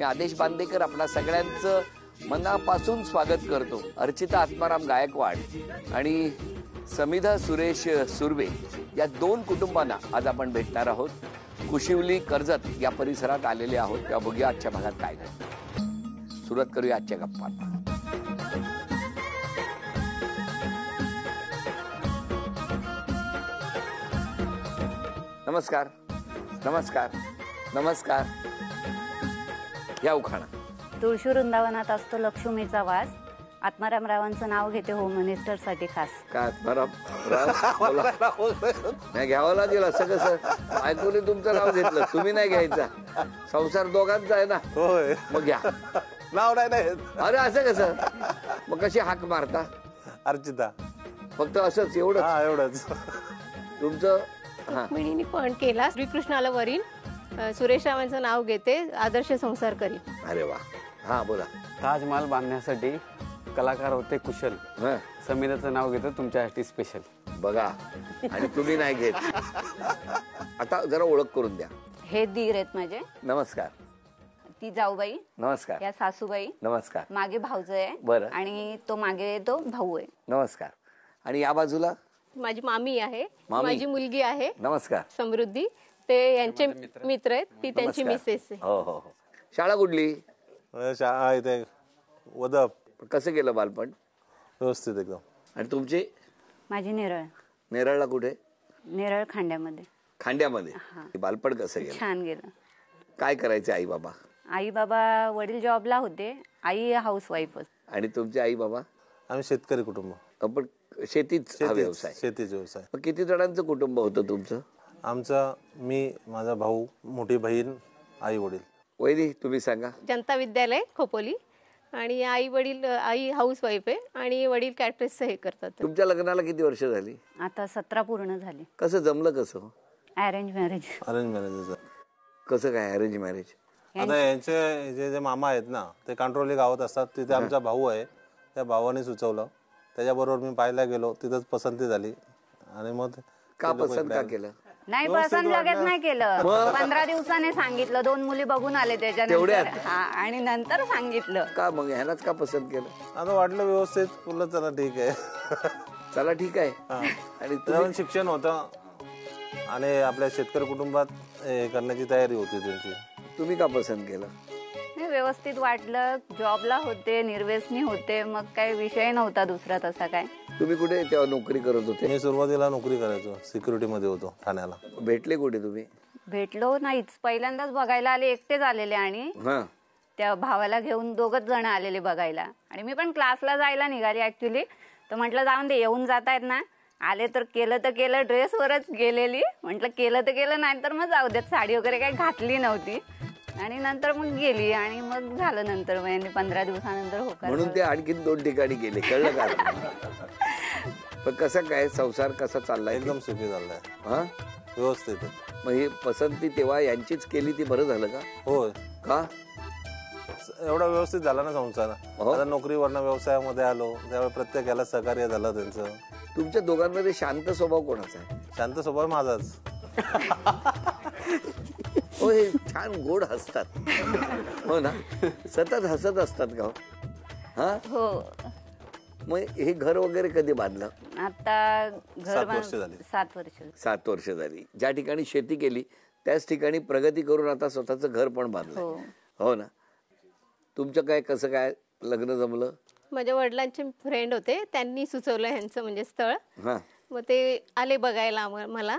मी आदेश बांदेकर आपणा सगळ्यांचं मनापासून स्वागत करतो. अर्चिता आत्माराम गायकवाड आणि समिधा सुरेश सुर्वे या दोन कुटुंबांना आज आपण भेटणार आहोत. कुशिवली कर्जत या परिसरात आलेले आहोत. तेव्हा बघूया आजच्या भागात काय घडतं. सुरुवात करूया आजच्या गप्पांना. नमस्कार नमस्कार नमस्कार. या उखाणा. तुळशी वृंदावनात असतो लक्ष्मीचा वास. आत्माराम रावांचं नाव घेते होम मिनिस्टर साठी खास. काय आत्माराम नाही घ्यावं लागेल असं कसं? ऐकून तुमचं नाव घेतलं, तुम्ही नाही घ्यायचा. संसार दोघांचा आहे ना. होय मग घ्या. नाव नाही. अरे असं कसं? मग कशी हाक मारता? अर्चिता. फक्त असंच एवढंच तुमचं? रुक्मिणीने पण केला. श्रीकृष्णाला वरील सुरेश रावांचं नाव घेते आदर्श संसार करी. अरे वा. हा बोला. ताजमहाल बांधण्यासाठी कलाकार होते कुशल. समीराचं नाव घेतो तुमच्यासाठी स्पेशल. बघा आणि तुम्ही नाही घेत. आता जरा ओळख करून द्या. हे दीर आहेत माझे. नमस्कार. ती जाऊबाई. नमस्कार. या सासूबाई. नमस्कार. मागे भाऊज आहे. बरं. आणि तो मागे तो भाऊ आहे. नमस्कार. आणि या बाजूला माझी मामी आहे. माझी मुलगी आहे. नमस्कार. समृद्धी. ते यांचे मित्र आहेत. ती त्यांची मिसेस आहे. हो हो हो. शाळा कुठली? शाळा इथे वदप. कसं केलं बालपण? व्यवस्थित एकदम. आणि तुमची? माझी नेरळ. नेरळला कुठे? नेरळ खांड्यामध्ये. खांड्यामध्ये. बालपण कसं गेलं? छान गेलं. काय करायचे आई बाबा? आई बाबा वडील जॉबला होते. आई हाऊसवाईफच. आणि तुमचे आई बाबा? आम्ही शेतकरी कुटुंब. पण शेतीच व्यवसाय? शेतीचा व्यवसाय. मग किती जणांचं कुटुंब होतं तुमचं? आमचं मी, माझा भाऊ, मोठी बहीण, आई वडील. वैदी तुम्ही सांगा. जनता विद्यालय खोपोली. आणि आई वडील, आई हाऊसवाईफ आहे आणि वडील कॅटरेसचं हे करतात. तुमच्या लग्नाला किती वर्ष झाली? आता 17 पूर्ण झाली. कसं जमलं? कसं? Arrange marriage. Arrange marriage. कसं काय अरेंज मॅरेज? आता यांचे जे मामा आहेत ना ते कांट्रोली गावात असतात. तिथे आमचा भाऊ आहे. त्या भावाने सुचवलं. त्याच्याबरोबर मी पाहायला गेलो. तिथंच पसंती झाली. आणि मग का पसंत का केलं? नाही पसंत लगेच नाही केलं. 15 दिवसाने सांगितलं. 2 मुली बघून आले त्याच्यानंतर. आणि नंतर सांगितलं. का मग ह्यालाच का पसंत केलं? आता वाटलं व्यवस्थित. बोललं चला ठीक आहे. चला ठीक आहे. आणि तुझं शिक्षण होतं आणि आपल्या शेतकरी कुटुंबात हे करण्याची तयारी होती त्यांची. तुम्ही का पसंत केलं? व्यवस्थित वाटलं. जॉबला होते, निर्व्यसनी होते. मग काही विषय नव्हता दुसरा तसा काय. तुम्ही कुठे तेव्हा नोकरी करत होते? मी सुरुवातीला नोकरी करायचो. सिक्युरिटी मध्ये होतो ठाण्याला. भेटले कुठे तुम्ही? भेटलो नाहीच. पहिल्यांदाच बघायला आले. एकटेच आलेले. आणि त्या भावाला घेऊन 2घच जण आलेले बघायला. आणि मी पण क्लासला जायला निघाली ऍक्च्युली. तर म्हटलं जाऊन दे, येऊन जात आहेत ना. आले तर केलं. ड्रेसवरच गेलेली. म्हटलं केलं तर केलं, नाही तर मग जाऊ देत. साडी वगैरे काही घातली नव्हती. आणि नंतर मग गेली. आणि मग झालं नंतर 15 दिवसानंतर होकार. म्हणून ते आणखीन 2 ठिकाणी गेले. कळलं का? पण कसं काय संसार कसा चाललाय? एकदम सुखी चाललाय. व्यवस्थित. मग ही पसंती तेव्हा यांचीच केली ती बरं झालं का? होय. का? एवढा व्यवस्थित झाला ना संसार. आता नोकरीवरनं व्यवसायामध्ये आलो त्यावेळी प्रत्येकाला सहकार्य झालं त्यांचं. तुमच्या दोघांमध्ये शांत स्वभाव कोणाचा आहे? शांत स्वभाव माझाच. हो, हे छान गोड हसतात. हो ना, सतत हसत असतात का? हो. मग हे घर वगैरे कधी बांधलं? आता घर 7 वर्ष झाली. 7 वर्ष झाली. ज्या ठिकाणी शेती केली त्याच ठिकाणी प्रगती करून आता स्वतःचं घर पण बांधलं. हो ना. तुमचं काय कसं काय लग्न जमलं? माझ्या वडिलांचे फ्रेंड होते. त्यांनी सुचवलं ह्यांचं म्हणजे स्थळ. मग ते आले बघायला. मला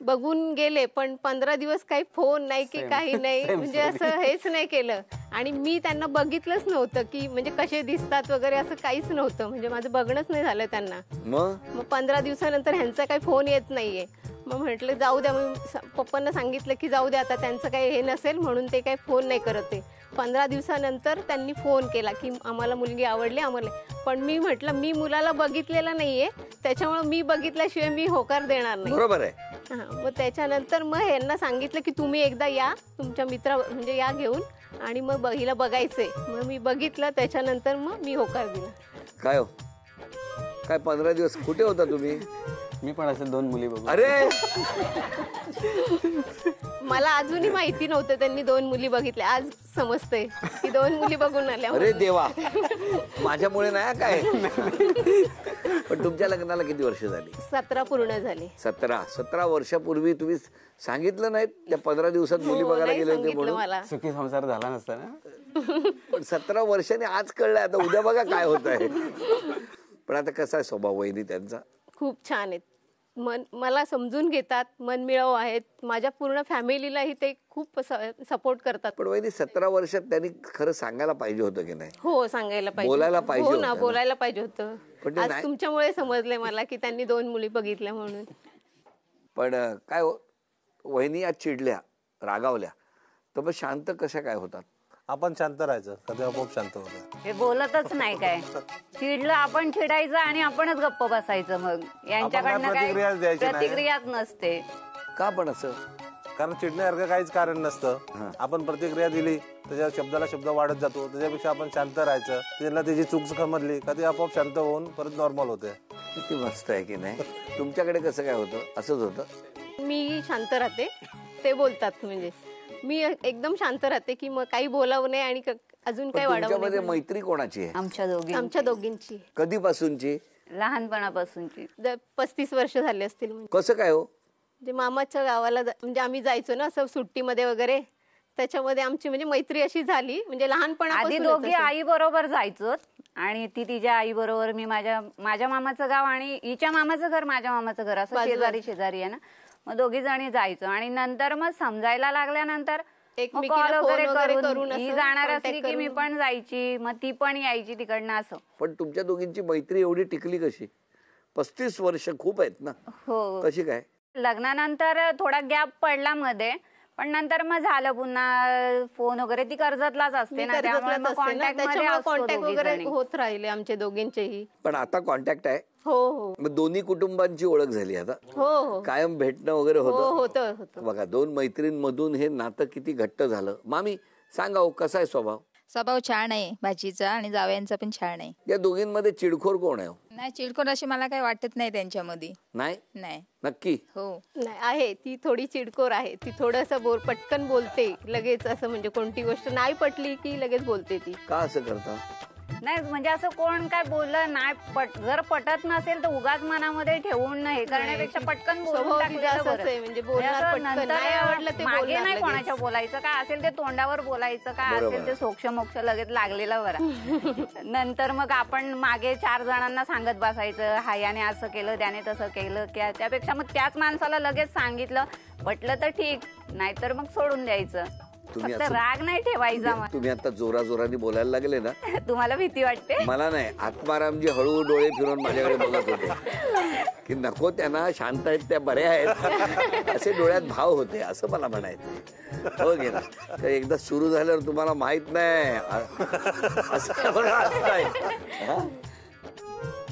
बघून गेले. पण 15 दिवस काही फोन नाही की काही नाही. म्हणजे असं हेच नाही केलं. आणि मी त्यांना बघितलंच नव्हतं की म्हणजे कसे दिसतात वगैरे असं काहीच नव्हतं. म्हणजे माझं बघणंच नाही झालं त्यांना. मग 15 दिवसानंतर ह्यांचा काही फोन येत नाहीये. मग म्हटलं जाऊ द्या. मग पप्पांना सांगितलं की जाऊ द्या आता, त्यांचं काही हे नसेल म्हणून ते काही फोन नाही करत आहे. 15 दिवसानंतर त्यांनी फोन केला की आम्हाला मुलगी आवडली आम्हाला. पण मी म्हटलं मी मुलाला बघितलेलं नाहीये, त्याच्यामुळे मी बघितल्याशिवाय मी होकार देणार नाही. बरोबर आहे. मग त्याच्यानंतर मग ह्यांना सांगितलं की तुम्ही एकदा या तुमच्या मित्रा म्हणजे या घेऊन आणि मग हिला बघायचंय. मग मी बघितलं त्याच्यानंतर मग मी होकार दिला. काय हो काय 15 दिवस कुठे होता तुम्ही? मी पण असे 2 मुली बघू. अरे मला अजूनही माहिती नव्हतं त्यांनी 2 मुली बघितल्या. आज समजतंय की 2 मुली बघून आल्या. अरे देवा, माझ्यामुळे नाही काय. पण तुमच्या लग्नाला किती वर्ष झाली? 17 पूर्ण झाले. 17 वर्षापूर्वी तुम्ही सांगितलं नाही त्या 15 दिवसात मुली हो, बघायला नाही गेले होते सांगितलं म्हणून? मला. सुखी संसार झाला नसता ना. पण 17 वर्षांनी आज कळलंय, आता उद्या बघा काय होत आहे. पण आता कसा आहे स्वभाव वहिनी त्यांचा? खूप छान आहेत. मला समजून घेतात, मनमिळाऊ आहेत. माझ्या पूर्ण फॅमिलीलाही ते खूप सपोर्ट करतात. पण वहिनी 17 वर्षात त्यांनी खरं सांगायला पाहिजे होतं की नाही? हो, सांगायला पाहिजे, बोलायला पाहिजे हो होतं ना, ना. बोलायला पाहिजे होतं. पण ते आज नाही. तुमच्यामुळे समजले मला की त्यांनी 2 मुली बघितल्या म्हणून. पण काय हो, वहिनी आज चिडल्या, रागावल्या, तर मग शांत कशा काय होतात? आपण शांत राहायचं, कधी आपोआप शांत होतं. हे बोलतच नाही काय. चिडलं आपण चिडायचं आणि आपणच गप्प बसायचं. मग यांच्याकडनं प्रतिक्रियाच काही द्यायची नाही. प्रतिक्रियाच नसते. का पण असं? कारण चिडण्यासारखं काहीच कारण नसतं. आपण प्रतिक्रिया दिली त्याच्या शब्दाला शब्द वाढत जातो. त्याच्यापेक्षा आपण शांत राहायचं. त्यांना त्याची चूक समजली का ती आपोआप शांत होऊन परत नॉर्मल होते. किती मस्त आहे की नाही? तुमच्याकडे कसं काय होतं? असंच होतं? मी शांत राहते, ते बोलतात. म्हणजे मी एकदम शांत राहते की मग काही बोलावं नाही आणि अजून काही वाढवं तुमच्यामध्ये नाही. मैत्री कोणाची आहे? आमच्या दोघींची कधीपासूनची? लहानपणापासूनची. 35 वर्ष झाले असतील. म्हणजे कसं काय हो? मामाच्या गावाला म्हणजे आम्ही जायचो ना असं सुट्टीमध्ये वगैरे, त्याच्यामध्ये आमची म्हणजे मैत्री अशी झाली. म्हणजे आधी लहानपणापासून दोघी आई बरोबर जायचो आणि ती तिच्या आई बरोबर, मी माझ्या मामाचं गाव आणि हिच्या मामाचं घर माझ्या मामाचं घर असं शेजारी आहे ना. मग दोघी जणी जायचो आणि नंतर मग समजायला लागल्यानंतर एकमेकीला कॉल फोन वगैरे करून करून ही असं जाणार contact असली की मी करून. पण जायची, मग ती पण यायची तिकडनं असं. पण तुमच्या दोघींची मैत्री एवढी टिकली कशी? 35 वर्ष खूप आहेत ना. हो. कशी काय? लग्नानंतर थोडा गॅप पडला मध्ये, पण नंतर मग झालं पुन्हा फोन वगैरे. ती कर्जतलाच असते ना, त्यामुळे मग कॉन्टॅक्ट वगैरे कॉन्टॅक्ट होत राहिले आमचे दोघींचेही. पण आता कॉन्टॅक्ट आहे? हो हो मग दोन्ही कुटुंबांची ओळख झाली आता? हो हो कायम भेटणं वगैरे हो होतं? होतं. बघा, 2 मैत्रीणमधून हे नातं किती घट्ट झालं. मामी सांगा हो, कसा आहे स्वभाव? स्वभाव छान आहे भाजीचा आणि जावयांचा पण छान आहे. या दोघींमध्ये चिडखोर कोण आहे? नाही, चिडखोर अशी मला काही वाटत नाही त्यांच्यामध्ये. नाही? नाही. नक्की? हो. नाही, आहे ती थोडी चिडकोर आहे. ती थोडंसं पटकन बोलते लगेच. असं म्हणजे कोणती गोष्ट नाही पटली की लगेच बोलते ती. का असं करता? नाही म्हणजे असं कोण काय बोललं नाही जर पटत नसेल तर उगाच मनामध्ये ठेवून हे करण्यापेक्षा पटकन बोलून स्वभाव टाकलेलं तिचा बरं. असाच आहे, म्हणजे बोलणार असं पटकन, नंतर नाही आवडलं ते मागे बोलणार नाही लगेच. कोणाच्या बोलायचं, काय असेल ते तोंडावर बोलायचं, काय बरोबर. असेल ते सोक्ष मोक्ष लगेच लागलेलं बरं. नंतर मग आपण मागे 4 जणांना सांगत बसायचं, हा याने असं केलं त्याने तसं केलं, त्यापेक्षा मग त्याच माणसाला लगेच सांगितलं, पटलं तर ठीक, नाहीतर मग सोडून द्यायचं. तुम्ही फक्त असं- राग नाही ठेवायचा. मग तुम्ही आता जोराजोराने बोलायला लागले ना. तुम्हाला भीती वाटते? मला नाही, आत्मारामजी हळू डोळे फिरून माझ्याकडे बघत होते की नको, त्यांना शांत आहेत, त्या बऱ्या आहेत, असे डोळ्यात भाव होते, असं मला म्हणायचं. हो गे ना. तर एकदा सुरू झाल्यावर तुम्हाला माहित नाही असं बघा असताय. हा?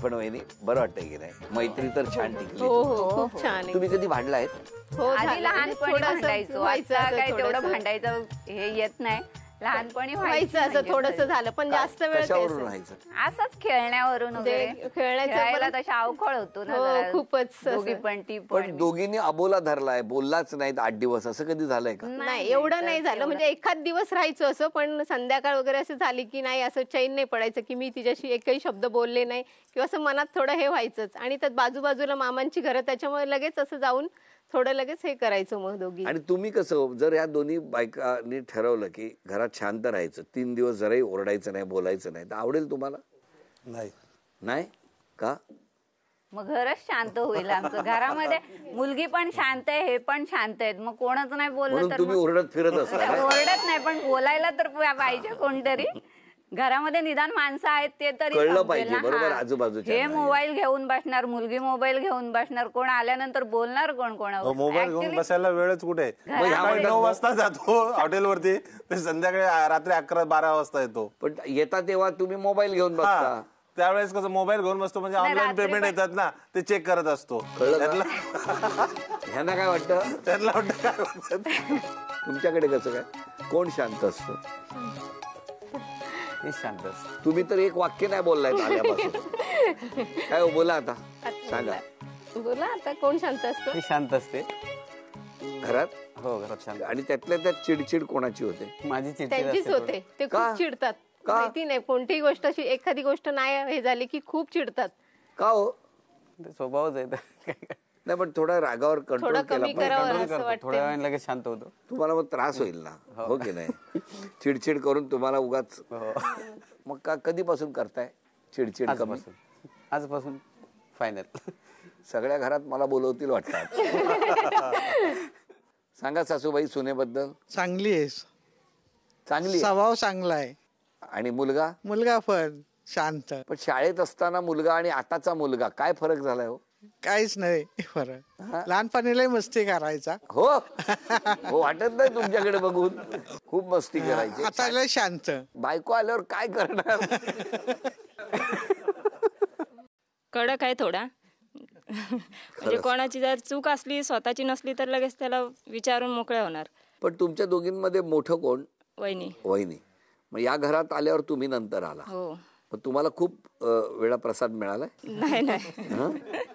पण वहिनी बरं वाटतंय की नाही? मैत्री तर छान टिकली. हो हो खूप छान आहे. तुम्ही कधी भांडलायत? हो, आधी झालं. लहानपणी थोडंसं भांडायचो, व्हायचं आता असं काय तेवढं थोडंसं. भांडायचं हे येत नाही. लहानपणी व्हायचं असं म्हणजे थोडंसं झालं, पण जास्त वेळ ते कशावरून असं. राहायचं? असंच खेळण्यावरून वगैरे. खेळण्याचं खेळायला पण- तशा अवखळ होतो ना हो, जरा. खूपच असं. दोघी पण ती पण पण दोघींनी अबोला धरलाय, बोललाच नाहीत 8 दिवस, असं कधी झालंय का? नाही एवढं नाही झालं. म्हणजे एखाद दिवस राहायचं असं, पण संध्याकाळ वगैरे असं झाली की नाही, असं चैन नाही पडायचं की मी तिच्याशी एकही शब्द बोलले नाही किंवा असं मनात थोडं हे व्हायचंच. आणि त्यात बाजूबाजूला मामांची घरं, त्याच्यामुळे लगेच असं जाऊन थोडं लगेच हे करायचं मग दोघी. आणि तुम्ही कसं, जर या दोन्ही बायकांनी ठरवलं की घरात शांत राहायचं, 3 दिवस जराही ओरडायचं नाही, बोलायचं नाही, तर आवडेल तुम्हाला? नाही. नाही का? मग घरच शांत होईल आमचं. घरामध्ये मुलगी पण शांत आहे, हे पण शांत आहेत, मग कोणच नाही बोललं म्हणून तर तुम्ही मग- ओरडत फिरत असता काय? ओरडत नाही, पण बोलायला तर पाहिजे कोणतरी. घरामध्ये निदान माणसं आहेत ते तरी कळलं समजेल पाहिजे, ना. बरोबर, हा. आजूबाजूच्या हे नाही. मोबाईल घेऊन बसणार, मुलगी मोबाईल घेऊन बसणार, कोण आल्यानंतर बोलणार कोण कोणावर? मोबाईल घेऊन Actually, बसायला वेळच कुठे? मग ह्या सकाळी म्हणतात 9 वाजता जातो हॉटेलवरती, तर संध्याकाळी रात्री 11-12 वाजता येतो. पण येता तेव्हा तुम्ही मोबाईल घेऊन बसता. हा, त्यावेळेस कसं मोबाईल घेऊन बसतो, म्हणजे नाही, ऑनलाईन रात्री पेमेंट पण- येतात ना, ते चेक करत असतो. कळलं का? त्यातला ह्यांना काय वाटतं? त्यांना वाटतं काय वाटतं? तुमच्याकडे कसं काय? कोण शांत असतं? हे शांत असतं. तुम्ही तर एक वाक्य नाही बोललाय आल्यापासून. काय हो, बोला आता, सांगा. बोला आता कोण शांत असतं? ती शांत असते. घरात? हो, घरात शांत. आणि त्यातल्या त्यात चिडचिड कोणाची होते? माझी चिडचिड त्यांचीच असते होते. ते का? खूप चिडतात. का? माहिती नाही कोणतीही गोष्ट अशी एखादी गोष्ट नाही हे झाली की खूप चिडतात. का हो? थोडं. ते स्वभावच आहे तर काय करणार. नाही पण थोडा रागावर कंट्रोल थोडं केला कमी पाहिजे. करावं कंट्रोल असं करतो. वाटतं. थोड्या वेळाने लगेच शांत होतो. तुम्हाला मग त्रास होईल ना, हो की नाही? चिडचिड करून तुम्हाला उगाच. हो. मग का कधीपासून करताय चिडचिड कमी? आजपासून फायनल. सगळ्या घरात मला बोलवतील वाटतात. सांगा सासूबाई सुनेबद्दल. चांगली आहे, चांगली आहे. स्वभाव चांगला आहे. आणि मुलगा? मुलगा पण शांत. पण शाळेत असताना मुलगा आणि आताचा मुलगा काय फरक झालाय हो? काहीच नाही फरक. लहानपणीलाही मस्ती करायचा, हो हो, वाटत नाही तुमच्याकडे बघून. खूप मस्ती करायची. आता लय शांत. बायको आल्यावर काय करणार? कडक आहे थोडा. म्हणजे कोणाची जर चूक असली स्वतःची नसली तर लगेच त्याला विचारून मोकळ्या होणार. पण तुमच्या दोघींमध्ये मोठं कोण? वहिनी. वहिनी. मग या घरात आल्यावर तुम्ही नंतर आला. हो. मग तुम्हाला खूप वेळा प्रसाद मिळालाय? नाही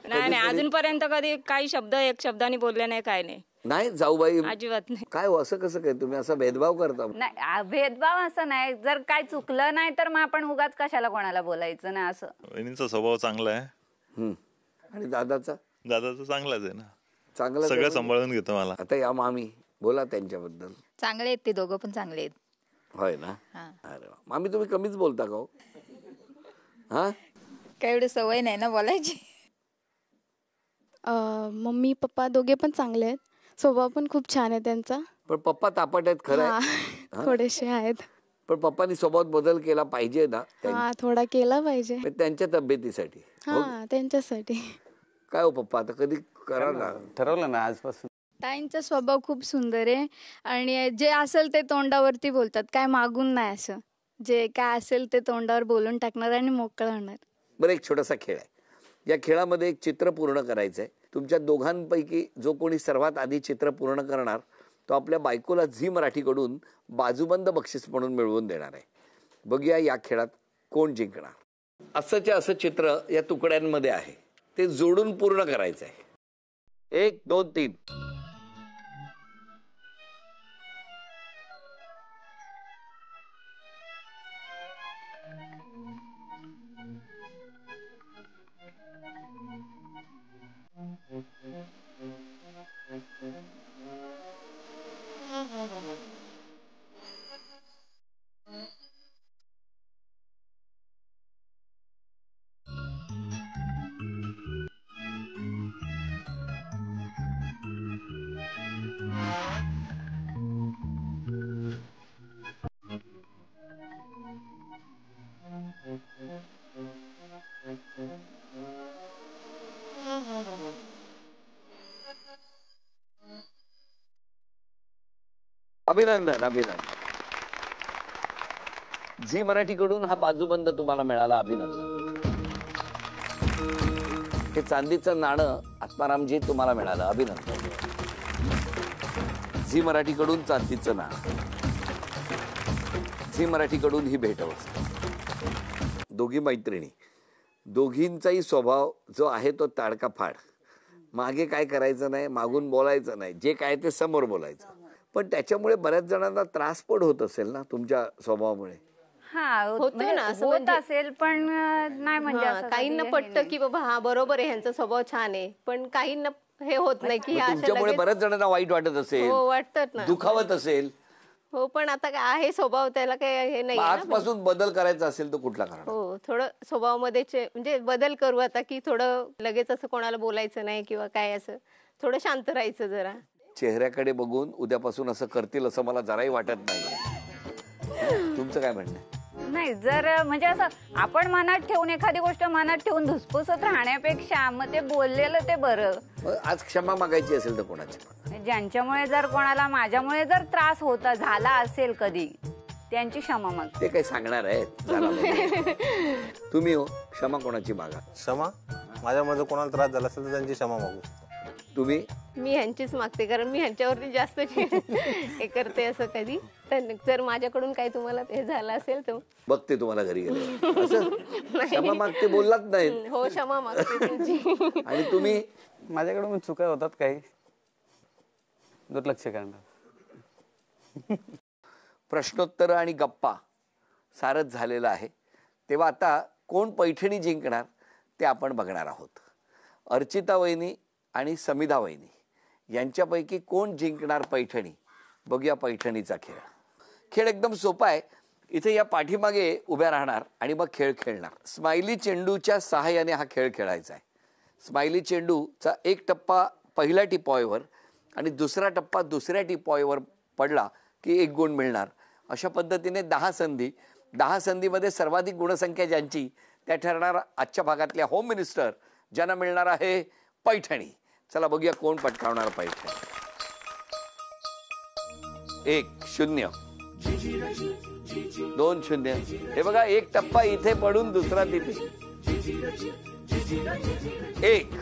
नाही अजूनपर्यंत कधी काही शब्द एक शब्दाने बोलले नाही, काय नाही. नाही जाऊबाई अजिबात नाही. काय हो, असं कसं काय तुम्ही असा भेदभाव करता? नाही भेदभाव असं नाही. जर काय चुकलं नाही तर मग आपण उगाच कशाला कोणाला बोलायचं ना असं. वहिनींचा स्वभाव चांगला आहे. आणि दादाचा? दादाचा चांगलाच आहे ना, चांगलं सगळं सांभाळून घेतो मला. आता या मामी बोला त्यांच्याबद्दल. चांगले आहेत ते दोघं पण चांगले आहेत. होय ना? हा. अरे वा. मामी तुम्ही कमीच बोलता का हो? हा, काय एवढी सवय नाही ना बोलायची. मम्मी पप्पा दोघे पण चांगले आहेत. स्वभाव पण खूप छान आहे त्यांचा. पण पप्पा तापट आहेत खरं आहे. हा, थोडेसे आहेत. पण पप्पांनी स्वभावात बदल केला पाहिजे ना हा, थोडा केला पाहिजे. त्यांच्या तब्येतीसाठी. हा, त्यांच्यासाठी. काय हो पप्पा, आता कधी करा ना. ठरवलं ना आजपासून. ताईंचा स्वभाव खूप सुंदर आहे आणि जे असेल ते तोंडावरती बोलतात, काय मागून नाही. असं जे काय असेल ते तोंडावर बोलून टाकणार आणि मोकळं होणार. बरं, एक छोटासा खेळ आहे. या खेळामध्ये एक चित्र पूर्ण करायचं आहे. तुमच्या दोघांपैकी जो कोणी सर्वात आधी चित्र पूर्ण करणार तो आपल्या बायकोला झी मराठीकडून बाजूबंद बक्षीस म्हणून मिळवून देणार आहे. बघूया या खेळात कोण जिंकणार. असंच्या असं चित्र या तुकड्यांमध्ये आहे, ते जोडून पूर्ण करायचं आहे. 1 2 3. अभिनंदन अभिनंदन. झी मराठीकडून हा बाजूबंद तुम्हाला मिळाला. अभिनंदन. हे चांदीचं नाणं आत्मारामजी तुम्हाला मिळालं. अभिनंदन. झी मराठीकडून चांदीचं नाणं, झी मराठीकडून ही भेटवस्तू. दोघी मैत्रिणी, दोघींचाही स्वभाव जो आहे तो ताडकाफाड. मागे काय करायचं नाही, मागून बोलायचं नाही, जे काय ते समोर बोलायचं. पण त्याच्यामुळे बऱ्याच जणांना त्रास पण होत असेल ना तुमच्या स्वभावामुळे? हा होतो ना, असं होत म्हणजे- असेल पण नाही म्हणजे असं काहींना कधी हे पटतं नाही. की बाबा हा बरोबर आहे, ह्यांचा स्वभाव छान आहे. पण काहींना हे होत नाही की मग ह्या अशा तुमच्यामुळे लगेच- बऱ्याच जणांना वाईट वाटत असेल, हो, वाटतात ना. दुखावत असेल. हो, पण आता काय आहे स्वभाव, त्याला काय हे नाही मग आहे ना. आजपासून बदल करायचा असेल तर कुठला करा? हो, थोडं स्वभावामध्ये म्हणजे बदल करू आता, की थोडं लगेच असं कोणाला बोलायचं नाही किंवा काय, असं थोडं शांत राहायचं जरा. चेहऱ्याकडे बघून उद्यापासून असं करतील असं मला जराही वाटत नाही. तुमचं काय म्हणणं आहे? नाही, जर म्हणजे असं आपण मनात ठेवून एखादी गोष्ट मनात ठेवून धुसफुसत राहण्यापेक्षा मग ते बोललेलं ते बरं. मग आज क्षमा मागायची असेल तर कोणाची? ज्यांच्यामुळे जर कोणाला माझ्यामुळे जर त्रास होता झाला असेल कधी, त्यांची क्षमा माग. ते काही सांगणार आहेत झाला म्हणून. तुम्ही हो, क्षमा कोणाची मागा? क्षमा माझ्यामध्ये कोणाला त्रास झाला असेल तर त्यांची क्षमा मागू. तुम्ही? मी ह्यांचीच मागते, कारण मी ह्यांच्यावरती जास्त हे करते असं कधी. जर माझ्याकडून काही तुम्हाला हे झालं असेल तर बघते तुम्हाला घरी गेले असं क्षमा मागते बोललात नाही. हो, क्षमा मागते तुमची. आणि तुम्ही? माझ्याकडून चुका होतात काही, दुर्लक्ष करणार. प्रश्नोत्तर आणि गप्पा सारच झालेलं आहे. तेव्हा आता कोण पैठणी जिंकणार ते आपण बघणार आहोत. अर्चिता वहिनी आणि समिधा वहिनी यांच्यापैकी कोण जिंकणार पैठणी? बघूया पैठणीचा खेळ. खेळ एकदम सोपा आहे. इथे या पाठीमागे उभ्या राहणार आणि मग खेळ खेळणार. स्माइली चेंडूच्या सहाय्याने हा खेळ खेळायचा आहे. स्माइली चेंडूचा एक टप्पा पहिल्या टिपॉयवर आणि दुसरा टप्पा दुसऱ्या टिपॉयवर पडला की 1 गुण मिळणार. अशा पद्धतीने 10 संधी. 10 संधीमध्ये सर्वाधिक गुणसंख्या ज्यांची त्या ठरणार आजच्या भागातल्या होम मिनिस्टर, ज्यांना मिळणार आहे पैठणी. चला बघूया कोण पटकावणार पैठणी. 1-0, 2-0. हे बघा, एक टप्पा इथे पडून दुसरा तिथे. 1,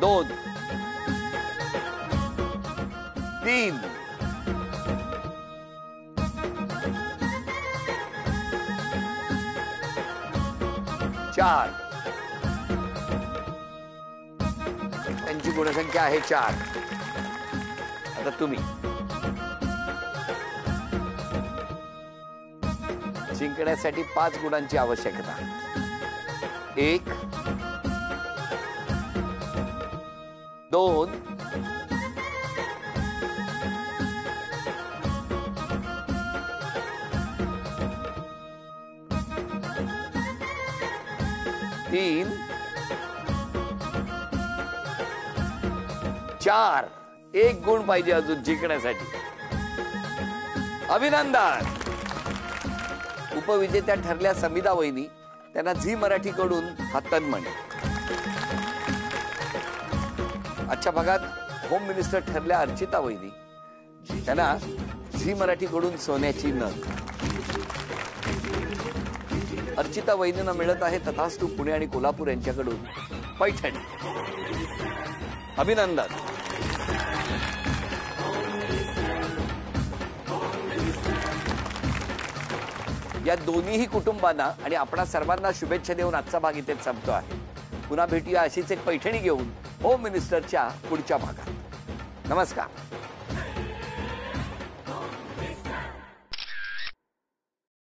2, 3, 4. त्यांची गुणसंख्या आहे 4. आता तुम्ही. जिंकण्यासाठी 5 गुणांची आवश्यकता. 1, 2, 3, 4. 1 गुण पाहिजे अजून जिंकण्यासाठी. अभिनंदन. उपविजेत्या ठरल्या समिधा वहिनी. त्यांना झी मराठी कडून हा तन्मणी. आजच्या भागात होम मिनिस्टर ठरल्या अर्चिता वहिनी. त्यांना झी मराठी कडून सोन्याची नथ. अर्चिता वहिनींना मिळत आहे तथास्तु पुणे आणि कोल्हापूर यांच्याकडून पैठणी. अभिनंदन. या दोन्हीही कुटुंबांना आणि आपणा सर्वांना शुभेच्छा देऊन आजचा भाग इथेच संपतो आहे. पुन्हा भेटूया अशीच एक पैठणी घेऊन होम मिनिस्टरच्या पुढच्या भागात. नमस्कार.